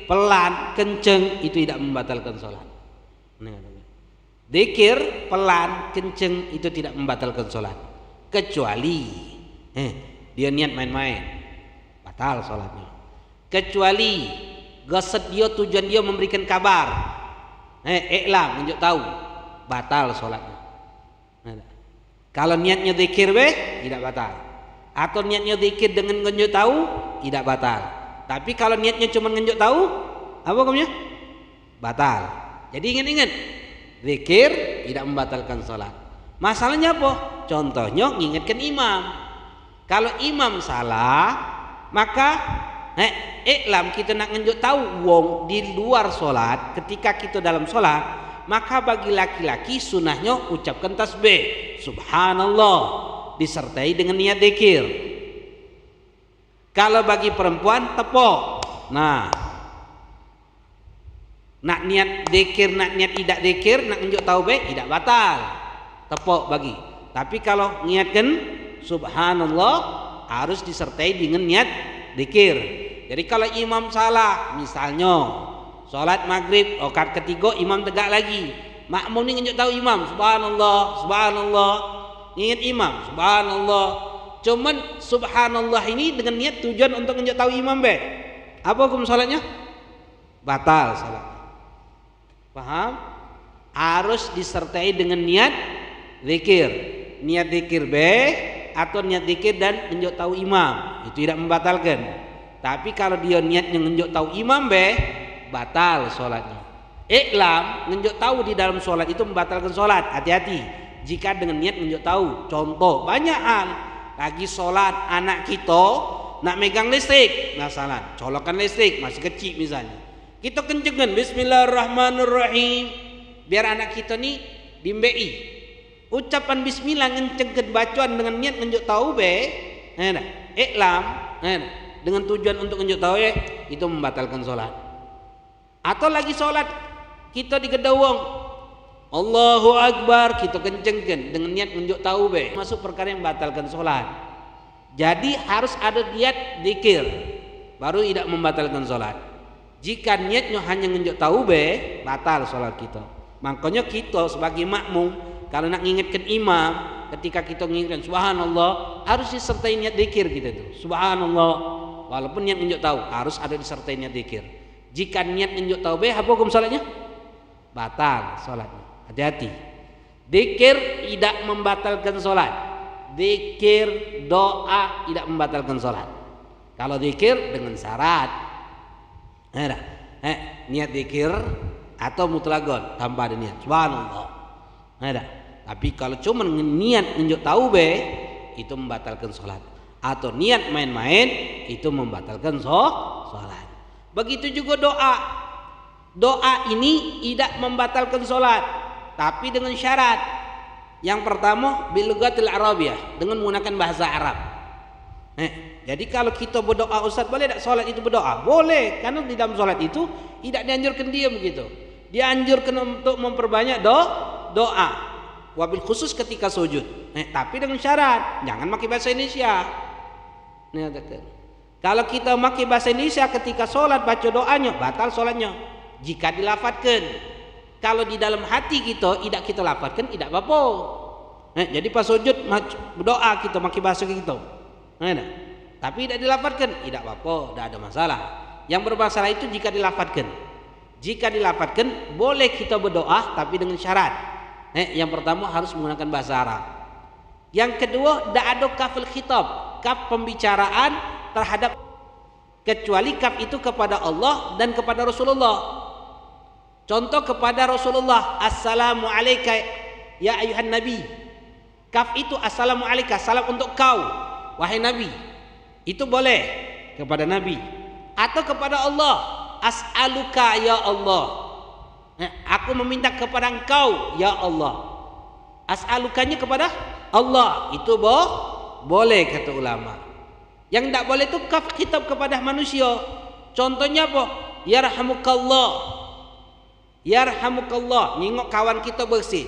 pelan kenceng itu tidak membatalkan sholat. Zikir pelan kenceng itu tidak membatalkan sholat, kecuali dia niat main-main, batal sholatnya. Kecuali gosok dia tujuan dia memberikan kabar, iklam menunjuk tahu, batal sholatnya. Kalau niatnya zikir tidak batal. Atau niatnya zikir dengan menunjuk tahu, tidak batal. Tapi kalau niatnya cuma menunjuk tahu, apa hukumnya? Batal. Jadi ingat-ingat, zikir tidak membatalkan sholat. Masalahnya apa? Contohnya mengingatkan imam. Kalau imam salah, maka iklam kita nak nunjuk tahu wong di luar sholat. Ketika kita dalam sholat, maka bagi laki-laki sunahnya ucapkan tasbih subhanallah disertai dengan niat zikir. Kalau bagi perempuan tepok. Nah, nak niat zikir, nak niat tidak zikir, nak nunjuk tahu tidak batal. Tepok bagi. Tapi kalau niatkan subhanallah harus disertai dengan niat zikir. Jadi kalau imam salah, misalnya sholat maghrib rakaat ketiga imam tegak lagi, makmum ni nunjuk tahu imam subhanallah subhanallah, ingat imam subhanallah, cuman subhanallah ini dengan niat tujuan untuk nunjuk tahu imam apa hukum sholatnya? Batal sholat. Paham? Harus disertai dengan niat zikir, niat zikir atau niat zikir dan nunjuk tahu imam, itu tidak membatalkan. Tapi kalau dia niatnya nunjuk tahu imam batal sholatnya. Iklam nunjuk tahu di dalam sholat itu membatalkan sholat. Hati-hati jika dengan niat nunjuk tahu. Contoh banyak hal, lagi sholat anak kita nak megang listrik, masalah colokan listrik masih kecil misalnya, kita kencengkan bismillahirrahmanirrahim biar anak kita ni bimbei ucapan bismillah, ngencengkan bacaan dengan niat nunjuk tahu iklam dengan tujuan untuk nunjuk tahu itu membatalkan sholat. Atau lagi sholat kita di gedawang Allahu Akbar kita kencengkan dengan niat nunjuk tahu masuk perkara yang membatalkan sholat. Jadi harus ada niat zikir baru tidak membatalkan sholat. Jika niatnya hanya nunjuk tahu batal sholat kita. Makanya kita sebagai makmum kalau nak mengingatkan imam, ketika kita mengingatkan subhanallah harus disertai niat zikir kita itu subhanallah. Walaupun niat nunjuk tahu harus ada disertai niat zikir. Jika niat nunjuk tahu apa hukum sholatnya? Batal sholatnya. Hati-hati. Zikir tidak membatalkan sholat. Zikir doa tidak membatalkan sholat. Kalau zikir dengan syarat. Niat zikir atau mutlagon tanpa ada niat. Subhanallah. Tapi kalau cuma niat nunjuk taube itu membatalkan sholat. Atau niat main-main itu membatalkan sholat. Begitu juga doa. Doa ini tidak membatalkan sholat, tapi dengan syarat. Yang pertama bilugatil arabiyah, dengan menggunakan bahasa Arab. Jadi kalau kita berdoa, Ustaz boleh tak sholat itu berdoa? Boleh, karena di dalam sholat itu tidak dianjurkan diam gitu. Dianjurkan untuk memperbanyak doa. Wabil khusus ketika sujud. Tapi dengan syarat, jangan pakai bahasa Indonesia. Kalau kita pakai bahasa Indonesia ketika sholat baca doanya, batal sholatnya. Jika dilafadzkan. Kalau di dalam hati kita tidak kita lafadzkan, tidak apa-apa. Jadi pas sujud berdoa kita pakai bahasa kita. Tapi tidak dilafadzkan, tidak apa-apa, tidak ada masalah. Yang bermasalah itu jika dilafadzkan. Jika dilafadzkan boleh kita berdoa tapi dengan syarat. Yang pertama harus menggunakan bahasa Arab. Yang kedua tidak ada kaful khitab, kaf pembicaraan terhadap, kecuali kaf itu kepada Allah dan kepada Rasulullah. Contoh kepada Rasulullah, assalamu alayka ya ayuhan nabi. Kaf itu assalamu alayka, salam untuk kau wahai nabi. Itu boleh kepada nabi. Atau kepada Allah, as'aluka ya Allah. Aku meminta kepada engkau ya Allah. As'alukanya kepada Allah. Itu boleh kata ulama. Yang tidak boleh itu kaf khitab kepada manusia. Contohnya apa? Yarhamukallah. Yarhamukallah, nengok kawan kita bersin.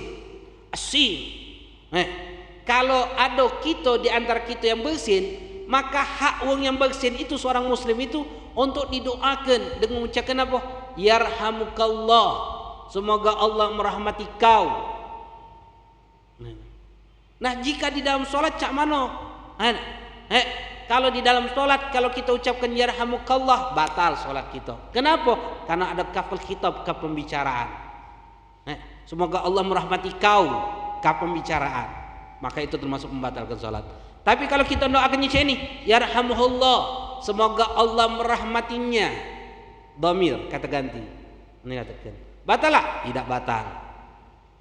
Asyik. Kalau ada kita di antara kita yang bersin, maka hak orang yang bersin itu, seorang muslim itu, untuk didoakan dengan mengucapkan apa? Yarhamukallah. Semoga Allah merahmati kau. Nah, jika di dalam sholat cak mana? Kalau di dalam sholat, kalau kita ucapkan yarhamukallah, batal sholat kita. Kenapa? Karena ada kaful khitab, kaf pembicaraan. Semoga Allah merahmati kau, kaf pembicaraan. Maka itu termasuk membatalkan sholat. Tapi kalau kita doakannya ini, yarhamuhullah, semoga Allah merahmatinya, dhamir kata ganti. Ini katakan. Batal lah? Tidak batal.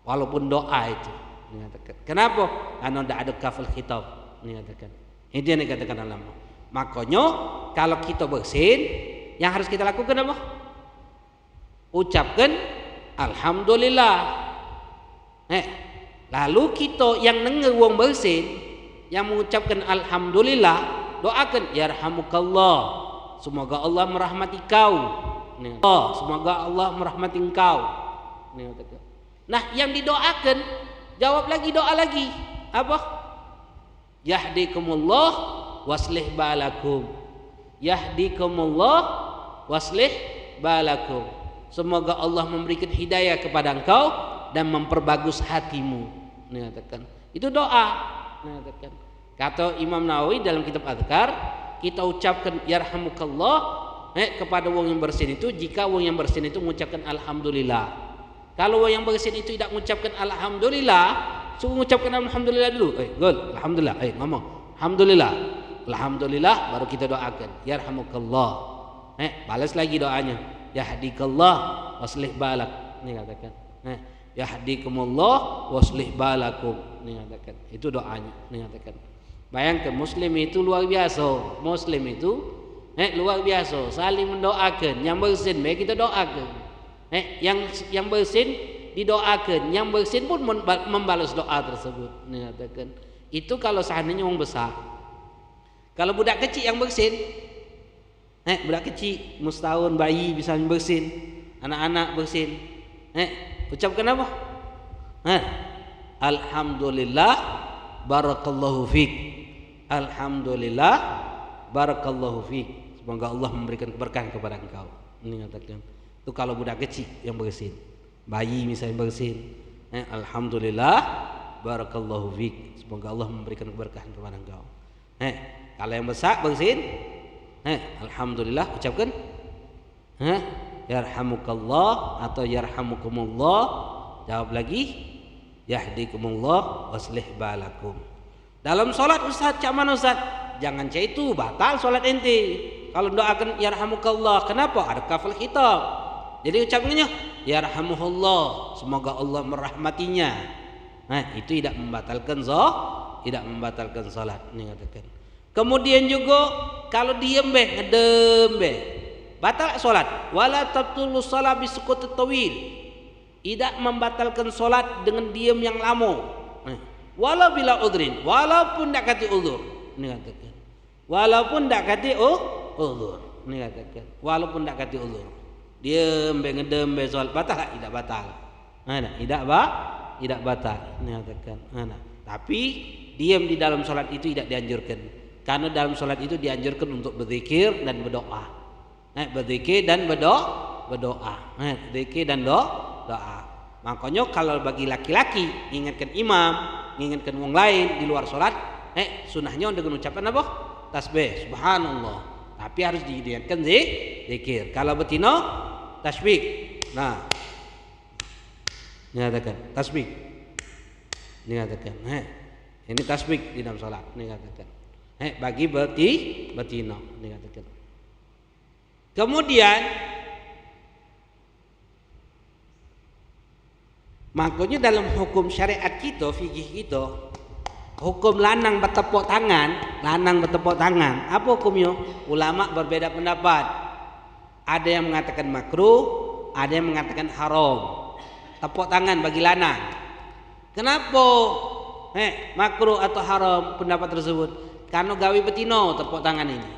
Walaupun doa itu. Ini katakan. Kenapa? Karena tidak ada kaful khitab. Ini katakan. Itu yang dikatakan ulama. Makanya kalau kita bersin, yang harus kita lakukan apa? Ucapkan alhamdulillah. Lalu kita yang dengar wong bersin, yang mengucapkan alhamdulillah, doakan yarhamukallah, semoga Allah merahmati kau. Semoga Allah merahmati engkau. Nah, yang didoakan jawab lagi, doa lagi. Apa? Yahdikumullah waslih balakum. Yahdikumullah waslih balakum. Semoga Allah memberikan hidayah kepada engkau dan memperbagus hatimu. Katakan. Itu doa. Katakan. Kata Imam Nawawi dalam kitab Adhkar, kita ucapkan yarhamukallah kepada wong yang bersin itu jika wong yang bersin itu mengucapkan alhamdulillah. Kalau wong yang bersin itu tidak mengucapkan alhamdulillah, suruh mengucapkan alhamdulillah dulu. Gol, alhamdulillah. Ngomong alhamdulillah. Alhamdulillah baru kita doakan yarhamukallah. Balas lagi doanya. Yahdikallah waslih balak. Ini katakan. Yahdikumullah waslih balakum. Ini katakan. Itu doanya. Ini katakan. Bayangkan muslim itu luar biasa. Muslim itu luar biasa, saling mendoakan. Yang bersin baik kita doakan. Yang bersin didoakan, yang bersin pun membalas doa tersebut. Katakan. Itu kalau seandainya orang besar. Kalau budak kecil yang bersin, budak kecil, mustahun, bayi bisa bersin, anak-anak bersin, ucapkan apa? Alhamdulillah, barakallahu fiik. Alhamdulillah, barakallahu fiik. Semoga Allah memberikan keberkahan kepada engkau. Ini katakan. Itu kalau budak kecil yang bersin. Bayi misalnya bersin, alhamdulillah, barakallahu fiik. Semoga Allah memberikan keberkahan kepada engkau. Kalau yang besar bersin, alhamdulillah, ucapkan yarhamukallah atau yarhamukumullah Jawab lagi, yahdikumullah waslih balakum. Dalam solat Ustaz, cak mana Ustaz? Jangan cak itu, batal solat ente. Kalau doakan yarhamukallah, kenapa? Ada kafal khitab. Jadi ucapnya yarhamuhullah, semoga Allah merahmatinya. Nah, itu tidak membatalkan salat, ini katakan. Kemudian juga kalau diem ngedem batal salat. Wala tabtulu shalah bisukut tawil. Tidak membatalkan salat dengan diam yang lama. Walau bila udrin, walaupun tidak kati uzur, ini katakan. Walaupun tidak kati uzur, ini katakan. Walaupun tidak kati uzur. Diam ngedem salat batal tidak batal. Tidak batal, ini katakan. Tapi diam di dalam salat itu tidak dianjurkan. Karena dalam salat itu dianjurkan untuk berzikir dan berdoa. Berzikir dan berdoa. Berzikir dan doa. Makanya kalau bagi laki-laki ingatkan imam, ingatkan orang lain di luar salat, sunahnya dengan ucapan apa? Tasbih, subhanallah. Tapi harus diingatkan zikir. Kalau betina tasbih. Nah, nyatakan tasbih. Nyatakan, ini tasbih di dalam salat. Nyatakan, bagi betina. Nyatakan. Kemudian, makanya dalam hukum syariat kita, fikih kita, hukum lanang bertepuk tangan, apa hukumnya? Ulama berbeda pendapat. Ada yang mengatakan makruh, ada yang mengatakan haram. Tepuk tangan bagi lanang. Kenapa makruh atau haram pendapat tersebut? Karena gawe betino tepuk tangan ini.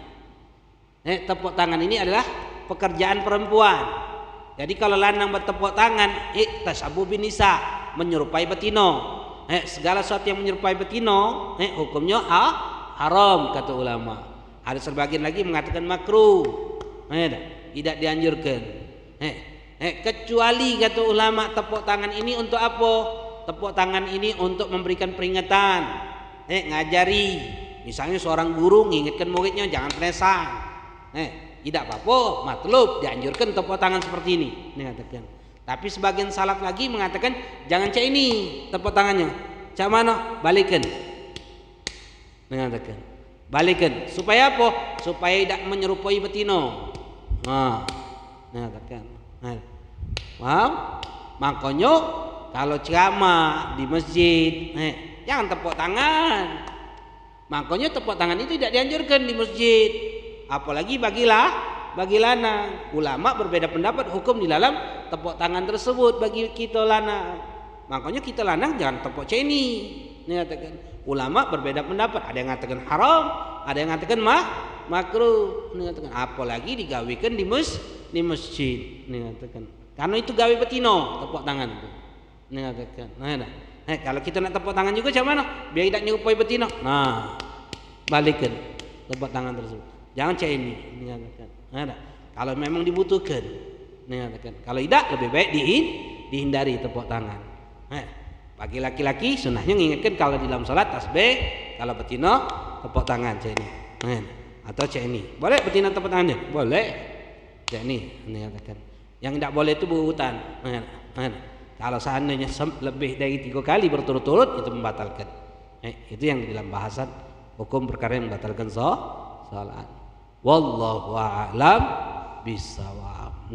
Tepuk tangan ini adalah pekerjaan perempuan. Jadi kalau lanang bertepuk tangan, tasyabuh bin nisa, menyerupai betino. Segala sesuatu yang menyerupai betino, hukumnya haram kata ulama. Ada sebagian lagi mengatakan makruh, tidak dianjurkan. Kecuali kata ulama tepuk tangan ini untuk apa? Tepuk tangan ini untuk memberikan peringatan, ngajari. Misalnya seorang guru mengingatkan muridnya jangan peresan. Tidak apa-apa, matlub, dianjurkan tepuk tangan seperti ini. Katakan. Tapi sebagian salaf lagi mengatakan jangan cak ini tepuk tangannya. Cak mana? Balikan. Mengatakan balikan. Supaya apa? Supaya tidak menyerupai betino. Mengatakan. Paham? Makanya kalau ceramah di masjid, jangan tepuk tangan. Makanya tepuk tangan itu tidak dianjurkan di masjid. Apalagi bagi lanang. Ulama berbeda pendapat hukum di dalam tepuk tangan tersebut bagi kita lanang. Makanya kita lanang jangan tepuk ceni. Katakan. Ulama berbeda pendapat. Ada yang mengatakan haram, ada yang mengatakan makruh. Apalagi digawikan di masjid. Katakan. Karena itu gawe betino tepuk tangan itu. Katakan. Kalau kita nak tepuk tangan juga macam mana? Biar tidak nyerupai betino. Balikan tepuk tangan tersebut. Jangan cek ini. Kalau memang dibutuhkan. Kalau tidak lebih baik dihindari tepuk tangan. Bagi laki-laki sunahnya mengingatkan kalau di dalam salat tasbih, kalau betina tepuk tangan cek ini. Atau cek ini. Boleh betina tepuk tangannya? Boleh. Cek ini. Yang tidak boleh itu berurutan. Kalau seandainya lebih dari 3 kali berturut-turut itu membatalkan. Itu yang di dalam bahasan hukum perkara yang membatalkan salat. Wallahu a'lam bishawab.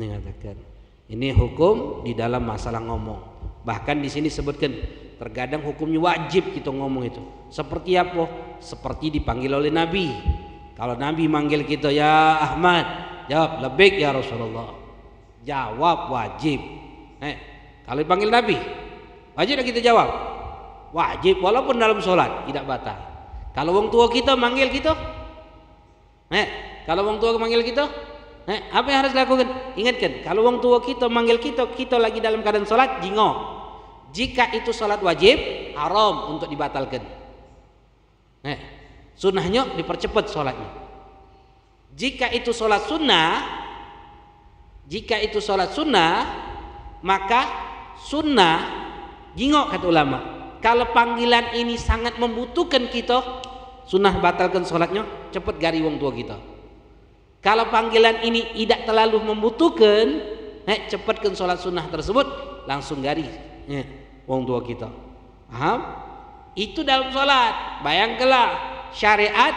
Ini hukum di dalam masalah ngomong. Bahkan di sini sebutkan terkadang hukumnya wajib kita ngomong itu. Seperti apa? Seperti dipanggil oleh Nabi. Kalau Nabi manggil kita ya Ahmad, jawab labbaik ya Rasulullah. Jawab wajib. Kalau dipanggil Nabi, wajib kita jawab. Wajib walaupun dalam sholat tidak batal. Kalau wong tua kita manggil kita, kalau wong tua manggil kita, apa yang harus dilakukan? Ingatkan, kalau wong tua kita manggil kita lagi dalam keadaan sholat, jingok. Jika itu sholat wajib, haram untuk dibatalkan. Sunnahnya dipercepat sholatnya. Jika itu sholat sunnah, maka sunnah jingok kata ulama. Kalau panggilan ini sangat membutuhkan kita, sunnah batalkan sholatnya, cepat gari wong tua kita. Kalau panggilan ini tidak terlalu membutuhkan, cepatkan sholat sunnah tersebut, langsung gari wong tua kita. Paham? Itu dalam salat. Bayangkanlah syariat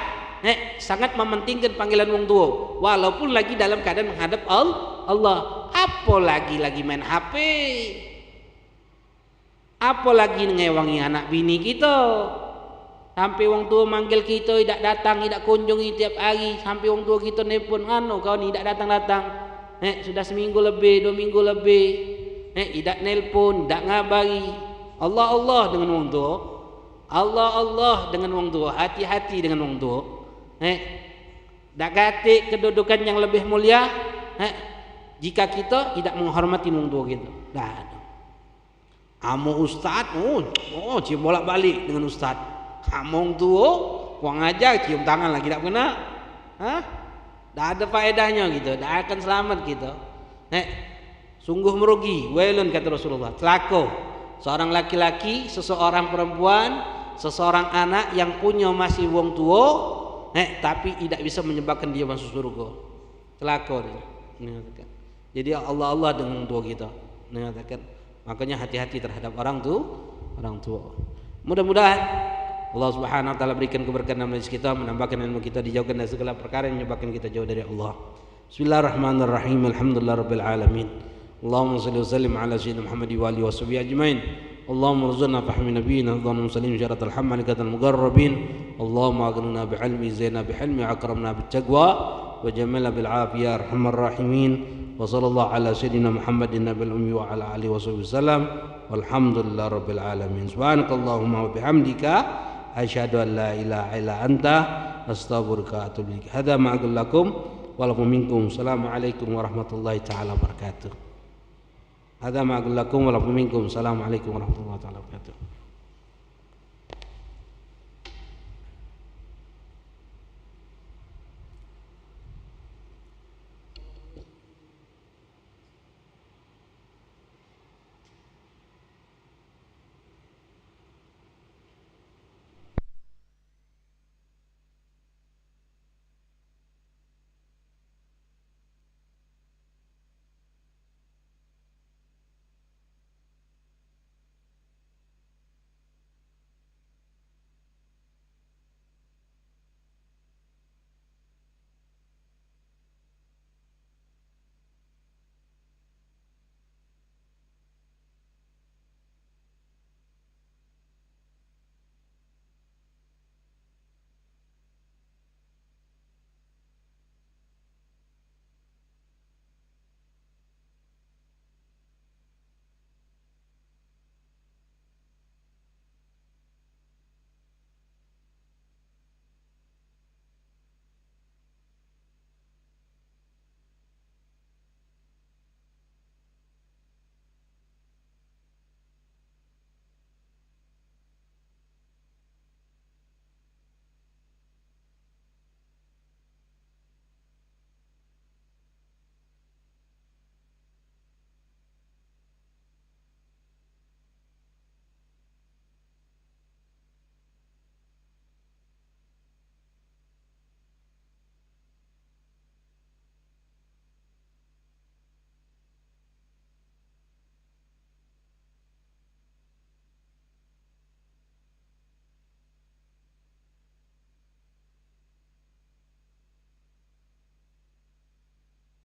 sangat mementingkan panggilan wong tua walaupun lagi dalam keadaan menghadap Allah. Apalagi lagi main HP. Apalagi ngewangi anak bini kita. Sampai wong tua manggil kita tidak datang, tidak kunjungi tiap hari. Sampai wong tua kita nelpon, kau ni tidak datang-datang. Sudah seminggu lebih, 2 minggu lebih. Tidak nelpon, tidak ngabari. Allah dengan wong tua. Allah dengan wong tua. Hati-hati dengan wong tua. Tak kata kedudukan yang lebih mulia jika kita tidak menghormati wong tua kita. Dah ada. Amo ustaz, cium bolak-balik dengan ustaz. Amo tua, wong ajar cium tangan lagi tak kena. Tak ada faedahnya gitu. Tak akan selamat kita. Sungguh merugi. Wailun kata Rasulullah. Celaka. Seorang laki-laki, seseorang perempuan, seseorang anak yang punya masih wong tua, tapi tidak bisa menyebabkan dia masuk surga. Celaka dia. Jadi Allah dengan wong tua kita. Makanya hati-hati terhadap orang tua. Mudah-mudahan Allah Subhanahu wa taala berikan keberkahan dalam majlis kita, menambahkan ilmu kita, dijauhkan dari segala perkara yang menyebabkan kita jauh dari Allah. Bismillahirrahmanirrahim. Alhamdulillahirabbil alamin. Allahumma shalli wa sallim ala sayyidina Muhammad wa alihi washabihi ajmain. Allahumma rzuqna fahmi nabiyina Allahumma sallim syaratal hammalikatal muqarrabin. Allahumma aghnina bi'ilmi zina bihilmi akramna bittaqwa wa jamilna bil afiyah arhamar rahimin. Wa sallallahu ala sayyidina Muhammadin nabil ummi wa ala alihi washabihi wasallam. Walhamdulillahirabbil alamin. Subhanakallahumma wa bihamdika asyhadu an la ilaha illa anta astaghfiruka wa atubu ilaik. Hadza ma aqul lakum wa lakum minkum. Assalamualaikum warahmatullahi taala wabarakatuh. Hadza ma aqul lakum wa lakum minkum. Assalamualaikum warahmatullahi taala wabarakatuh.